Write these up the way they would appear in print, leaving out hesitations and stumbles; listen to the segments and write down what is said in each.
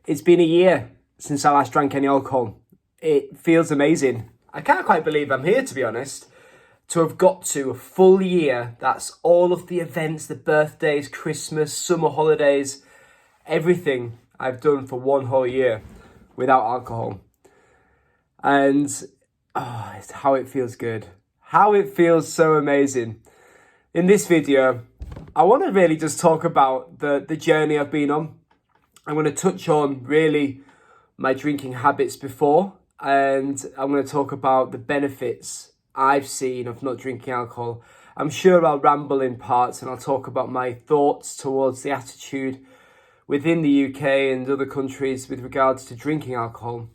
It's been a year since I last drank any alcohol. It feels amazing. I can't quite believe I'm here, to be honest. To have got to a full year, that's all of the events, the birthdays, Christmas, summer holidays, everything I've done for one whole year without alcohol. And it's how it feels good. How it feels so amazing. In this video, I want to really just talk about the journey I've been on. I'm going to touch on really my drinking habits before, and I'm going to talk about the benefits I've seen of not drinking alcohol. I'm sure I'll ramble in parts and I'll talk about my thoughts towards the attitude within the UK and other countries with regards to drinking alcohol.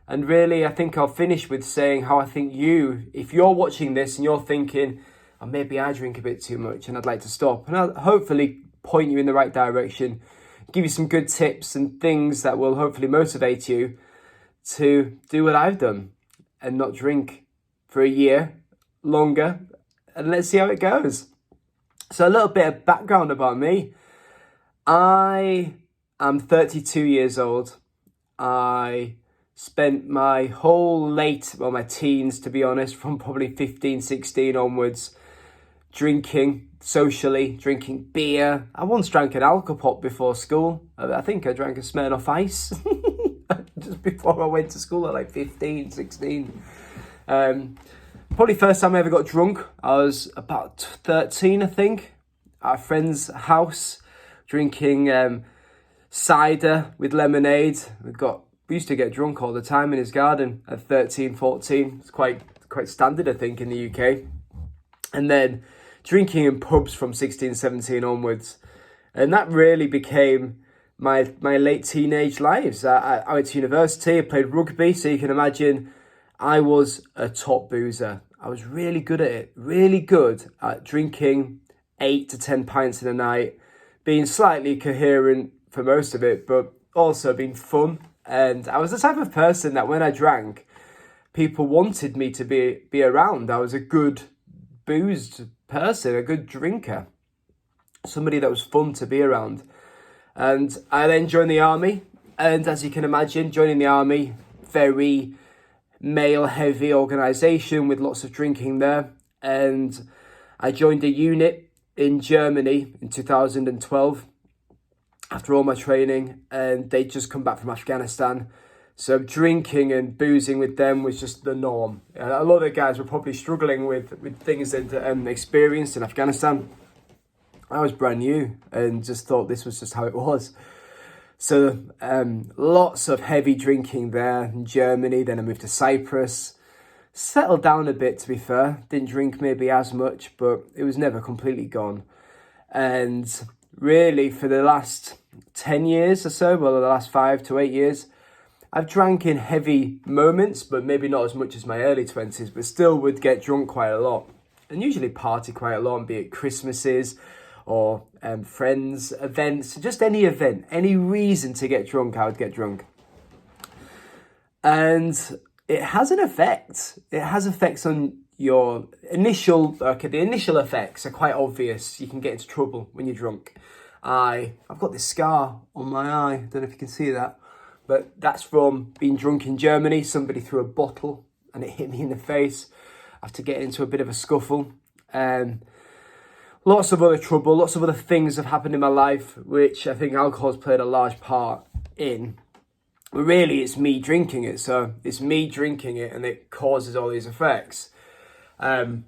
And really, I think I'll finish with saying how I think you, if you're watching this and you're thinking, oh, maybe I drink a bit too much and I'd like to stop, and I'll hopefully point you in the right direction, give you some good tips and things that will hopefully motivate you to do what I've done and not drink for a year longer, and let's see how it goes. So a little bit of background about me. I am 32 years old. I spent my whole my teens, to be honest, from probably 15, 16 onwards, drinking socially, drinking beer. I once drank an Alcopop before school. I think I drank a Smirnoff Ice just before I went to school at like 15, 16. Probably first time I ever got drunk, I was about 13, I think, at a friend's house, drinking cider with lemonade. We used to get drunk all the time in his garden at 13, 14. It's quite standard, I think, in the UK. And then drinking in pubs from 16, 17 onwards. And that really became my late teenage lives. I went to university, I played rugby, so you can imagine I was a top boozer. I was really good at it, really good at drinking 8 to 10 pints in a night, being slightly coherent for most of it, but also being fun. And I was the type of person that when I drank, people wanted me to be around. I was a good boozed person, a good drinker, somebody that was fun to be around. And I then joined the army, and as you can imagine, joining the army, very male heavy organisation with lots of drinking there. And I joined a unit in Germany in 2012 after all my training, and they'd just come back from Afghanistan. So drinking and boozing with them was just the norm. A lot of guys were probably struggling with things they'd experienced in Afghanistan. I was brand new and just thought this was just how it was. So lots of heavy drinking there in Germany. Then I moved to Cyprus. Settled down a bit, to be fair. Didn't drink maybe as much, but it was never completely gone. And really for the last 10 years or so, well, the last 5 to 8 years, I've drank in heavy moments, but maybe not as much as my early 20s, but still would get drunk quite a lot. And usually party quite a lot, be it Christmases or friends, events, just any event, any reason to get drunk, I would get drunk. And it has an effect. It has effects on your the initial effects are quite obvious. You can get into trouble when you're drunk. I've got this scar on my eye, don't know if you can see that, but that's from being drunk in Germany. Somebody threw a bottle and it hit me in the face after getting into a bit of a scuffle. Lots of other trouble, lots of other things have happened in my life, which I think alcohol's played a large part in. But really, it's me drinking it. So it's me drinking it and it causes all these effects. I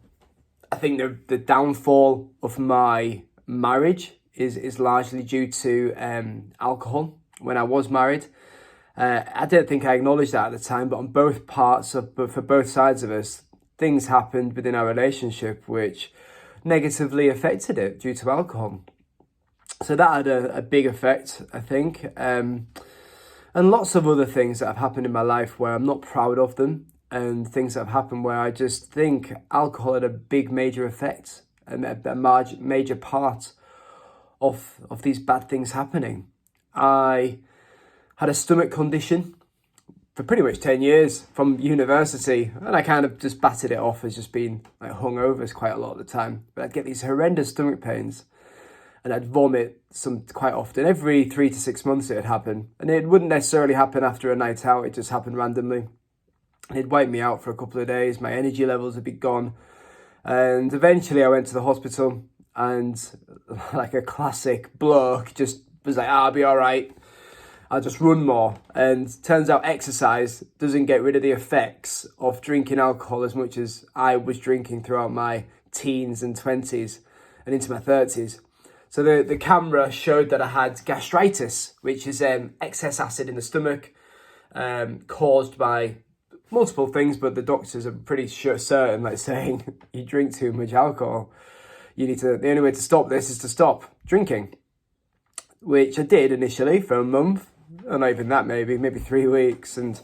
think the downfall of my marriage is largely due to alcohol when I was married. I don't think I acknowledged that at the time, but on both parts for both sides of us, things happened within our relationship which negatively affected it due to alcohol. So that had a big effect, I think. And lots of other things that have happened in my life where I'm not proud of them, and things that have happened where I just think alcohol had a big major effect and a major part of these bad things happening. I had a stomach condition for pretty much 10 years from university, and I kind of just batted it off as just being like hungover quite a lot of the time. But I'd get these horrendous stomach pains, and I'd vomit quite often. Every 3 to 6 months it would happen. And it wouldn't necessarily happen after a night out, it just happened randomly. And it'd wipe me out for a couple of days, my energy levels would be gone. And eventually I went to the hospital, and like a classic bloke just was like, I'll be all right. I'll just run more. And turns out exercise doesn't get rid of the effects of drinking alcohol as much as I was drinking throughout my teens and 20s and into my 30s. So the camera showed that I had gastritis, which is excess acid in the stomach, caused by multiple things, but the doctors are pretty certain, like saying, you drink too much alcohol. The only way to stop this is to stop drinking, which I did initially for a month, or not even that, maybe 3 weeks. And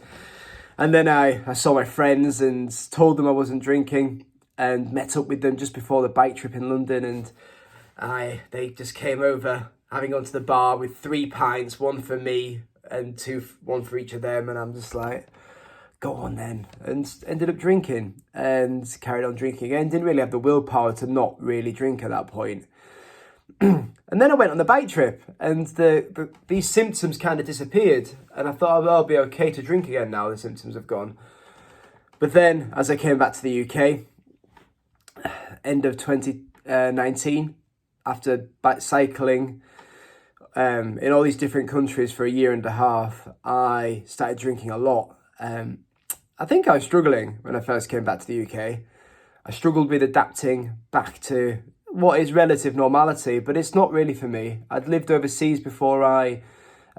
then I saw my friends and told them I wasn't drinking, and met up with them just before the bike trip in London. And they just came over, having gone to the bar with 3 pints, one for me and one for each of them. And I'm just like, go on then. And ended up drinking and carried on drinking again. Didn't really have the willpower to not really drink at that point. And then I went on the bike trip, and these symptoms kind of disappeared. And I thought, oh, I'll be okay to drink again now the symptoms have gone. But then as I came back to the UK, end of 2019, after cycling in all these different countries for a year and a half, I started drinking a lot. I think I was struggling when I first came back to the UK. I struggled with adapting back to what is relative normality, but it's not really for me. I'd lived overseas before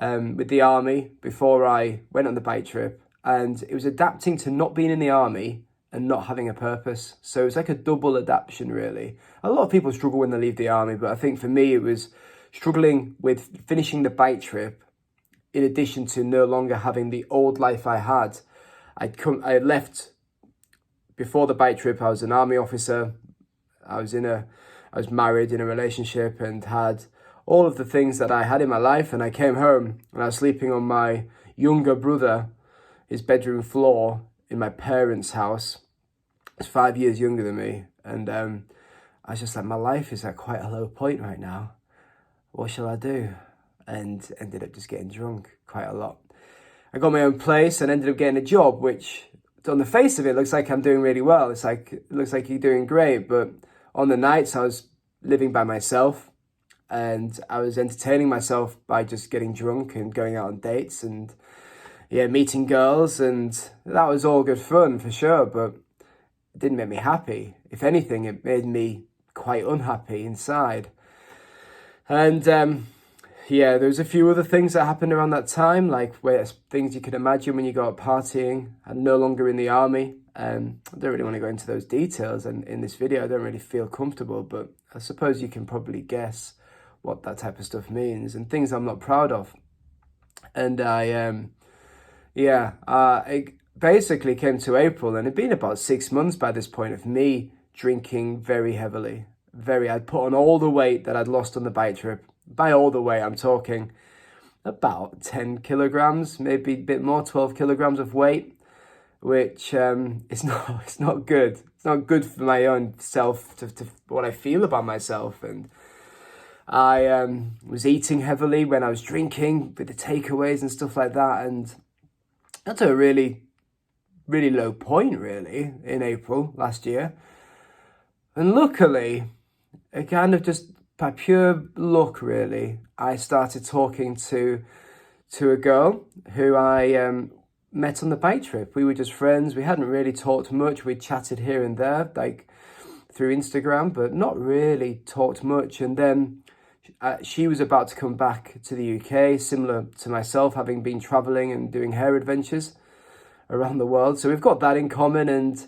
with the army, before I went on the bike trip, and it was adapting to not being in the army and not having a purpose. So it's like a double adaptation, really. A lot of people struggle when they leave the army, but I think for me it was struggling with finishing the bike trip, in addition to no longer having the old life I had. I left before the bike trip. I was an army officer. I was married, in a relationship, and had all of the things that I had in my life. And I came home and I was sleeping on my younger brother, his bedroom floor in my parents' house. He's 5 years younger than me. And I was just like, my life is at quite a low point right now. What shall I do? And ended up just getting drunk quite a lot. I got my own place and ended up getting a job, which on the face of it looks like I'm doing really well. It looks like you're doing great. But on the nights I was living by myself, and I was entertaining myself by just getting drunk and going out on dates and meeting girls, and that was all good fun for sure, but it didn't make me happy. If anything, it made me quite unhappy inside. And there was a few other things that happened around that time, like things you could imagine when you go out partying. I'm no longer in the army. I don't really want to go into those details, and in this video I don't really feel comfortable, but I suppose you can probably guess what that type of stuff means, and things I'm not proud of. And it basically came to April, and it'd been about 6 months by this point of me drinking very heavily. I'd put on all the weight that I'd lost on the bike trip. By all the weight, I'm talking about 10 kilograms, maybe a bit more, 12 kilograms of weight, which it's not good. It's not good for my own self, to what I feel about myself. And I was eating heavily when I was drinking, with the takeaways and stuff like that. And that's a really, really low point, really, in April last year. And luckily, it kind of just, by pure luck, really, I started talking to a girl who I met on the bike trip. We were just friends. We hadn't really talked much. We chatted here and there, like through Instagram, but not really talked much. And then she was about to come back to the UK, similar to myself, having been traveling and doing hair adventures around the world. So we've got that in common, and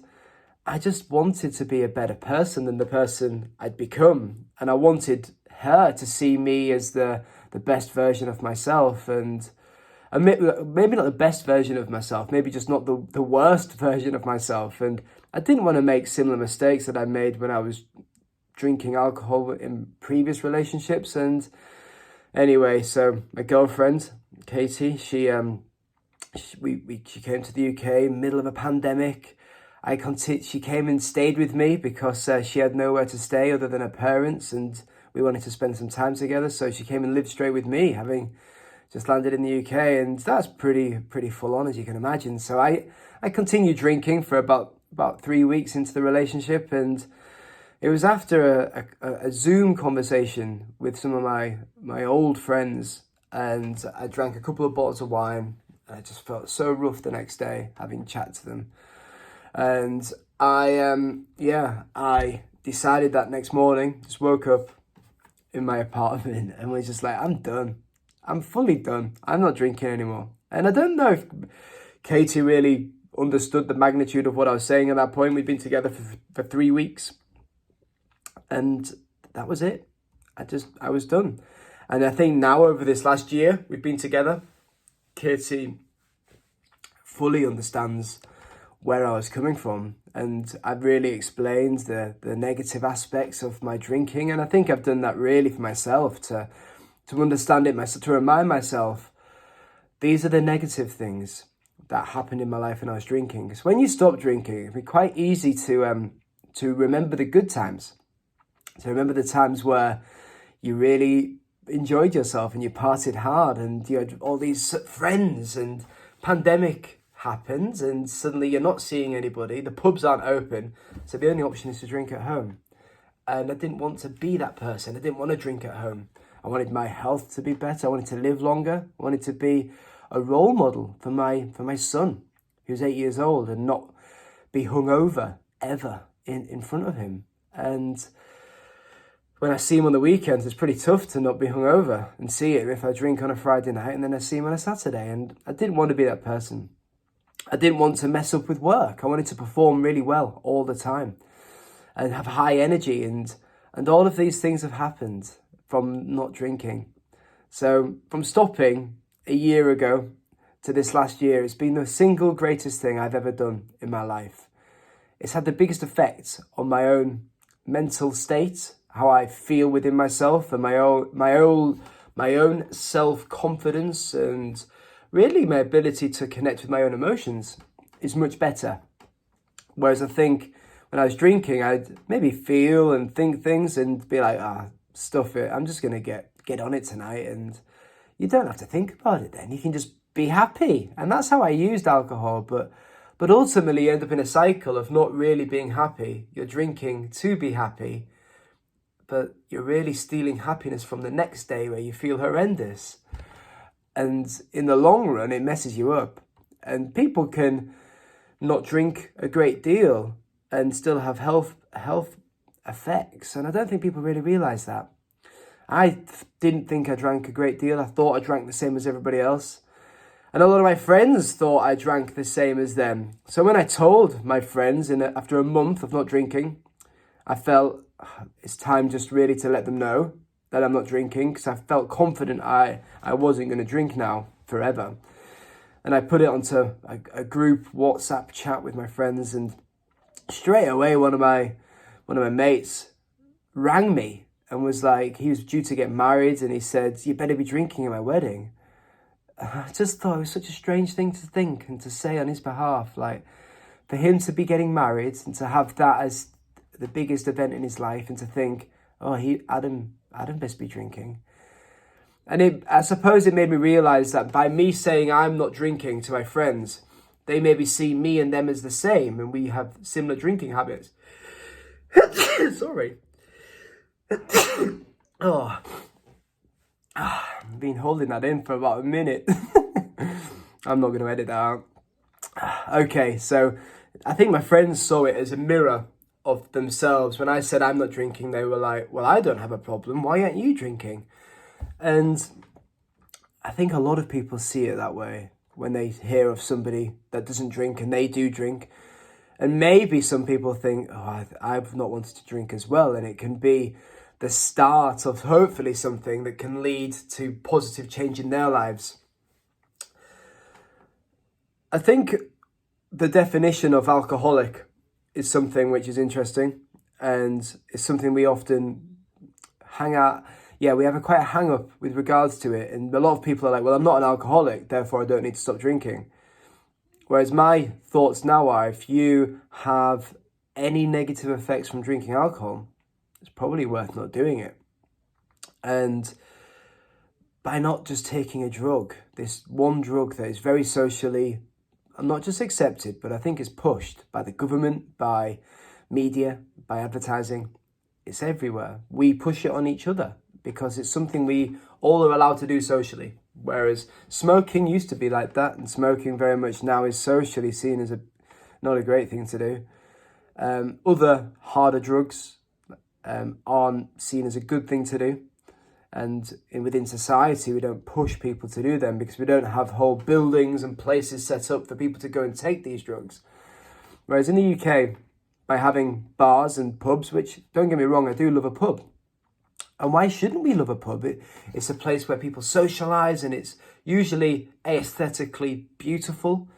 I just wanted to be a better person than the person I'd become. And I wanted her to see me as the best version of myself, and maybe not the best version of myself, maybe just not the worst version of myself. And I didn't want to make similar mistakes that I made when I was drinking alcohol in previous relationships. And anyway, so my girlfriend, Katie, she came to the UK middle of a pandemic. She came and stayed with me because she had nowhere to stay other than her parents, and we wanted to spend some time together. So she came and lived straight with me, having just landed in the UK, and that's pretty full on, as you can imagine. So I continued drinking for about 3 weeks into the relationship, and it was after a Zoom conversation with some of my old friends, and I drank a couple of bottles of wine, and I just felt so rough the next day having chat to them. And I decided that next morning, just woke up in my apartment and was just like, I'm done. I'm fully done. I'm not drinking anymore. And I don't know if Katie really understood the magnitude of what I was saying at that point. We'd been together for 3 weeks, and that was it. I was done. And I think now, over this last year we've been together, Katie fully understands where I was coming from, and I've really explained the negative aspects of my drinking, and I think I've done that really for myself to understand it, to remind myself these are the negative things that happened in my life when I was drinking. Because when you stop drinking, it can be quite easy to remember the good times, to remember the times where you really enjoyed yourself and you partied hard and you had all these friends, and pandemic happens and suddenly you're not seeing anybody, the pubs aren't open, so the only option is to drink at home. And I didn't want to be that person. I didn't want to drink at home. I wanted my health to be better. I wanted to live longer. I wanted to be a role model for my son, who's 8 years old, and not be hungover ever in front of him. And when I see him on the weekends, it's pretty tough to not be hungover and see it if I drink on a Friday night and then I see him on a Saturday. And I didn't want to be that person. I didn't want to mess up with work. I wanted to perform really well all the time and have high energy, and all of these things have happened from not drinking. So from stopping a year ago to this last year, it's been the single greatest thing I've ever done in my life. It's had the biggest effect on my own mental state, how I feel within myself, and my own self-confidence, and really my ability to connect with my own emotions is much better. Whereas I think when I was drinking, I'd maybe feel and think things and be like, stuff it, I'm just going to get on it tonight. And you don't have to think about it then. You can just be happy. And that's how I used alcohol. But ultimately you end up in a cycle of not really being happy. You're drinking to be happy, but you're really stealing happiness from the next day where you feel horrendous. And in the long run, it messes you up. And people can not drink a great deal and still have health effects. And I don't think people really realise that. I didn't think I drank a great deal. I thought I drank the same as everybody else. And a lot of my friends thought I drank the same as them. So when I told my friends after a month of not drinking, I felt it's time just really to let them know that I'm not drinking, because I felt confident I wasn't going to drink now forever. And I put it onto a group WhatsApp chat with my friends, and straight away one of my mates rang me and was like, he was due to get married, and he said, you better be drinking at my wedding. I just thought it was such a strange thing to think and to say on his behalf, like for him to be getting married and to have that as the biggest event in his life, and to think, Adam best be drinking. And I suppose it made me realise that by me saying I'm not drinking to my friends, they maybe see me and them as the same, and we have similar drinking habits. Sorry. I've been holding that in for about a minute. I'm not going to edit that out. Okay, so I think my friends saw it as a mirror of themselves. When I said I'm not drinking, they were like, well, I don't have a problem. Why aren't you drinking? And I think a lot of people see it that way when they hear of somebody that doesn't drink and they do drink. And maybe some people think, I've not wanted to drink as well. And it can be the start of hopefully something that can lead to positive change in their lives. I think the definition of alcoholic is something which is interesting, and it's something we often we have quite a hang up with regards to it. And a lot of people are like, well, I'm not an alcoholic, therefore I don't need to stop drinking. Whereas my thoughts now are, if you have any negative effects from drinking alcohol, it's probably worth not doing it. And by not just taking a drug, this one drug that is very socially not just accepted, but I think is pushed by the government, by media, by advertising. It's everywhere. We push it on each other because it's something we all are allowed to do socially. Whereas smoking used to be like that, and smoking very much now is socially seen as not a great thing to do. Other harder drugs aren't seen as a good thing to do. And within society, we don't push people to do them because we don't have whole buildings and places set up for people to go and take these drugs. Whereas in the UK, by having bars and pubs, which, don't get me wrong, I do love a pub. And why shouldn't we love a pub? It's a place where people socialise, and it's usually aesthetically beautiful.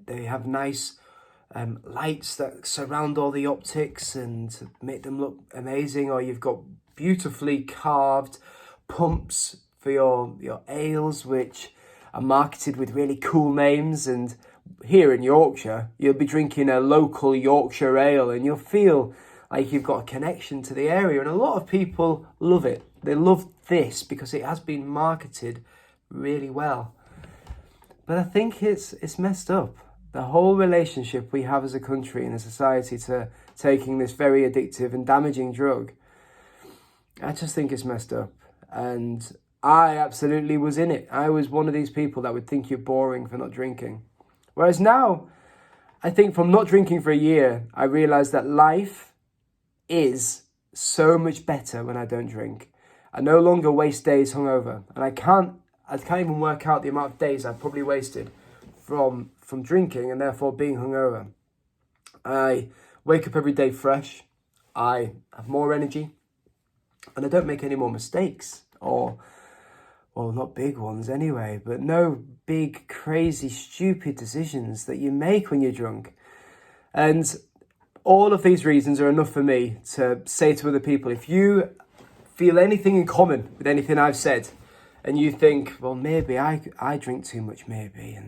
They have nice lights that surround all the optics and make them look amazing. Or you've got beautifully carved pumps for your ales, which are marketed with really cool names. And here in Yorkshire, you'll be drinking a local Yorkshire ale and you'll feel like you've got a connection to the area. And a lot of people love it. They love this because it has been marketed really well. But I think it's messed up. The whole relationship we have as a country and a society to taking this very addictive and damaging drug, I just think it's messed up. And I absolutely was in it. I was one of these people that would think you're boring for not drinking. Whereas now, I think from not drinking for a year, I realised that life is so much better when I don't drink. I no longer waste days hungover. And I can't even work out the amount of days I've probably wasted from drinking and therefore being hungover. I wake up every day fresh. I have more energy. And I don't make any more mistakes, or, well, not big ones anyway, but no big, crazy, stupid decisions that you make when you're drunk. And all of these reasons are enough for me to say to other people, if you feel anything in common with anything I've said, and you think, well, maybe I drink too much, maybe,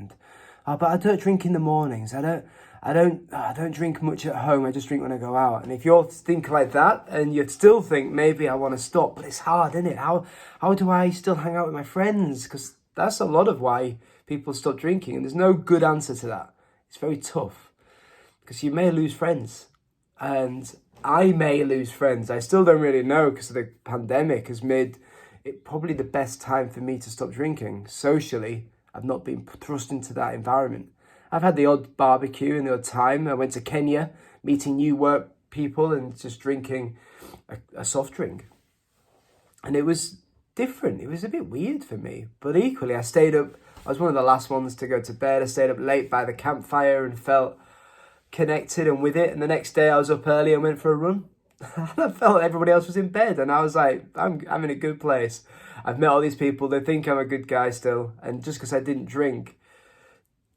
but I don't drink in the mornings. I don't drink much at home. I just drink when I go out. And if you're thinking like that and you still think maybe I want to stop, but it's hard, isn't it? How do I still hang out with my friends? Because that's a lot of why people stop drinking. And there's no good answer to that. It's very tough because you may lose friends, and I may lose friends. I still don't really know because the pandemic has made it probably the best time for me to stop drinking. Socially, I've not been thrust into that environment. I've had the odd barbecue and the odd time. I went to Kenya, meeting new work people and just drinking a soft drink. And it was different. It was a bit weird for me. But equally, I was one of the last ones to go to bed. I stayed up late by the campfire and felt connected and with it. And the next day I was up early and went for a run. And I felt everybody else was in bed. And I was like, I'm in a good place. I've met all these people. They think I'm a good guy still. And just because I didn't drink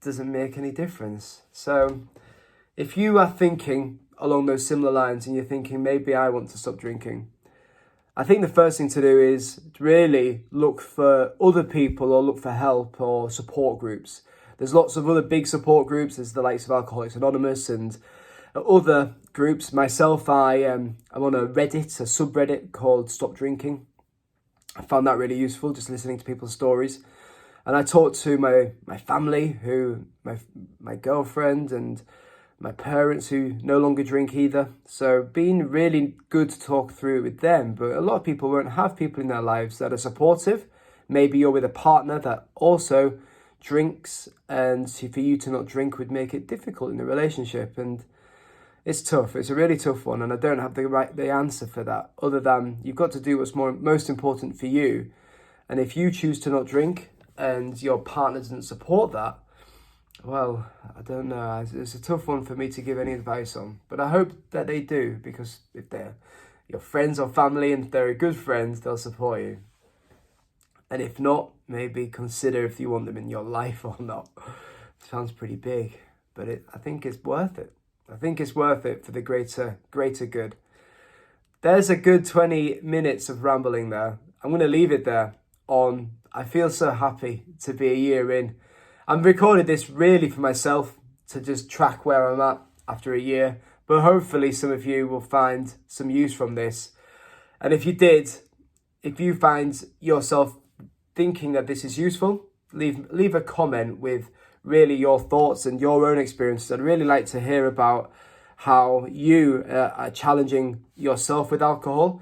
doesn't make any difference. So if you are thinking along those similar lines and you're thinking maybe I want to stop drinking, I think the first thing to do is to really look for other people or look for help or support groups. There's lots of other big support groups. There's the likes of Alcoholics Anonymous and other groups. Myself, I'm on a Reddit, a subreddit called Stop Drinking. I found that really useful, just listening to people's stories. And I talked to my family, my girlfriend and my parents who no longer drink either. So being really good to talk through it with them. But a lot of people won't have people in their lives that are supportive. Maybe you're with a partner that also drinks, and for you to not drink would make it difficult in the relationship. And it's tough. It's a really tough one. And I don't have the answer for that, other than you've got to do what's most important for you. And if you choose to not drink, and your partner doesn't support that, well, I don't know. It's a tough one for me to give any advice on. But I hope that they do, because if they're your friends or family and they're a good friend, they'll support you. And if not, maybe consider if you want them in your life or not. It sounds pretty big, but I think it's worth it. I think it's worth it for the greater good. There's a good 20 minutes of rambling there. I'm going to leave it there on I feel so happy to be a year in. I'm recording this really for myself to just track where I'm at after a year, but hopefully some of you will find some use from this. And if you did, if you find yourself thinking that this is useful, leave a comment with really your thoughts and your own experiences. I'd really like to hear about how you are challenging yourself with alcohol,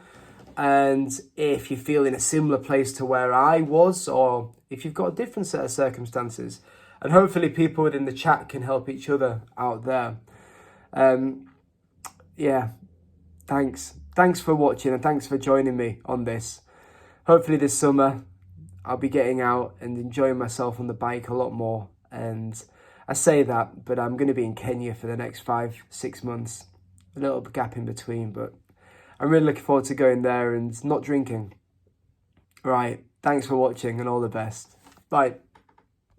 and if you feel in a similar place to where I was, or if you've got a different set of circumstances. And hopefully people within the chat can help each other out there. Yeah, thanks for watching, and thanks for joining me on this. Hopefully this summer I'll be getting out and enjoying myself on the bike a lot more. And I say that, but I'm going to be in Kenya for the next 5-6 months. A little gap in between, but I'm really looking forward to going there and not drinking. Right, thanks for watching and all the best. Bye.